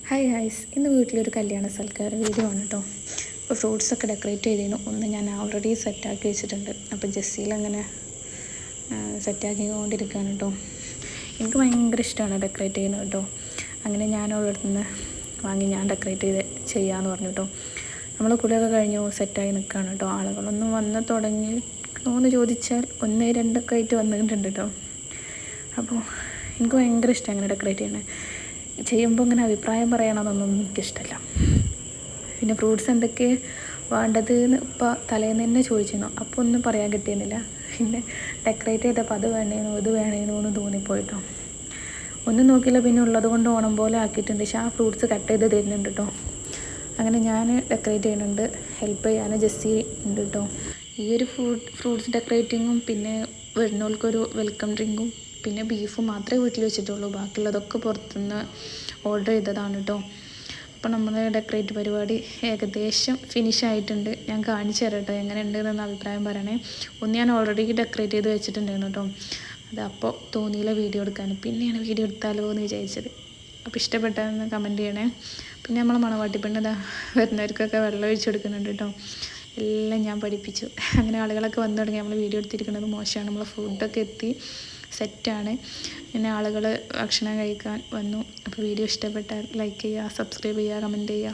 Hi guys, ഇന്ന് വീട്ടിലൊരു കല്യാണ സൽക്കാര വീഡിയോ ആണ് കേട്ടോ. അപ്പോൾ ഫ്രൂട്ട്സൊക്കെ ഡെക്കറേറ്റ് ചെയ്തിരുന്നു. ഒന്ന് ഞാൻ ഓൾറെഡി സെറ്റാക്കി വെച്ചിട്ടുണ്ട്. അപ്പോൾ ജെസ്സിയിലങ്ങനെ സെറ്റാക്കിക്കൊണ്ടിരിക്കുകയാണ് കേട്ടോ. എനിക്ക് ഭയങ്കര ഇഷ്ടമാണ് ഡെക്കറേറ്റ് ചെയ്യുന്നത് കേട്ടോ. അങ്ങനെ ഞാൻ അവളുടെ നിന്ന് വാങ്ങി ഞാൻ ഡെക്കറേറ്റ് ചെയ്യാമെന്ന് പറഞ്ഞു കേട്ടോ. നമ്മൾ കുളിയൊക്കെ കഴിഞ്ഞു സെറ്റായി നിൽക്കുകയാണ് കേട്ടോ. ആളുകളൊന്നും വന്ന് തുടങ്ങിയെന്ന് ചോദിച്ചാൽ 1-2 ആയിട്ട് വന്നിട്ടുണ്ട് കേട്ടോ. അപ്പോൾ എനിക്ക് ഭയങ്കര ഇഷ്ടമാണ് അങ്ങനെ ഡെക്കറേറ്റ് ചെയ്യുമ്പോൾ ഇങ്ങനെ അഭിപ്രായം പറയണമെന്നൊന്നും എനിക്കിഷ്ടമല്ല. പിന്നെ ഫ്രൂട്ട്സ് എന്തൊക്കെ വേണ്ടത് എന്ന് ഇപ്പോൾ തലേന്ന് തന്നെ ചോദിച്ചിരുന്നു. അപ്പോൾ ഒന്നും പറയാൻ കിട്ടിയിരുന്നില്ല. പിന്നെ ഡെക്കറേറ്റ് ചെയ്തപ്പോൾ അത് വേണേനോ ഇത് വേണേനോ എന്ന് തോന്നിപ്പോയിട്ടോ. ഒന്നും നോക്കിയില്ല. പിന്നെ ഉള്ളത് കൊണ്ട് ഓണം പോലെ ആക്കിയിട്ടുണ്ട്. പക്ഷേ ആ ഫ്രൂട്ട്സ് കട്ട് ചെയ്ത് തരുന്നുണ്ട് കേട്ടോ. അങ്ങനെ ഞാൻ ഡെക്കറേറ്റ് ചെയ്യുന്നുണ്ട്. ഹെൽപ്പ് ചെയ്യാൻ ജെസ്സി ഉണ്ട് കേട്ടോ. ഈ ഒരു ഫ്രൂട്ട്സ് ഡെക്കറേറ്റിങ്ങും പിന്നെ വരുന്നവർക്കൊരു വെൽക്കം ഡ്രിങ്കും പിന്നെ ബീഫും മാത്രമേ വീട്ടിൽ വെച്ചിട്ടുള്ളൂ. ബാക്കിയുള്ളതൊക്കെ പുറത്തുനിന്ന് ഓർഡർ ചെയ്തതാണ് കേട്ടോ. അപ്പോൾ നമ്മൾ ഡെക്കറേറ്റ് പരിപാടി ഏകദേശം ഫിനിഷ് ആയിട്ടുണ്ട്. ഞാൻ കാണിച്ചു തരാം കേട്ടോ എങ്ങനെ ഉണ്ടെന്ന് അഭിപ്രായം പറയണേ. ഒന്ന് ഞാൻ ഓൾറെഡി ഡെക്കറേറ്റ് ചെയ്ത് വെച്ചിട്ടുണ്ടായിരുന്നു കേട്ടോ. അത് അപ്പോൾ തോന്നിയില്ല വീഡിയോ എടുക്കാൻ. പിന്നെയാണ് വീഡിയോ എടുത്താലോ എന്ന് വിചാരിച്ചത്. അപ്പോൾ ഇഷ്ടപ്പെട്ടതെന്ന് കമൻറ്റ് ചെയ്യണേ. പിന്നെ നമ്മൾ മണവാട്ടിപ്പെണ്ണ് വരുന്നവർക്കൊക്കെ വെള്ളം ഒഴിച്ച് കൊടുക്കുന്നുണ്ട് കേട്ടോ. എല്ലാം ഞാൻ പഠിപ്പിച്ചു. അങ്ങനെ ആളുകളൊക്കെ വന്നു തുടങ്ങി. നമ്മൾ വീഡിയോ എടുത്തിരിക്കുന്നത് മോശമാണ്. നമ്മൾ ഫുഡൊക്കെ എത്തി സെറ്റാണ്. പിന്നെ ആളുകൾ ഭക്ഷണം കഴിക്കാൻ വന്നു. അപ്പോൾ വീഡിയോ ഇഷ്ടപ്പെട്ടാൽ ലൈക്ക് ചെയ്യുക, സബ്സ്ക്രൈബ് ചെയ്യുക, കമൻറ്റ് ചെയ്യുക.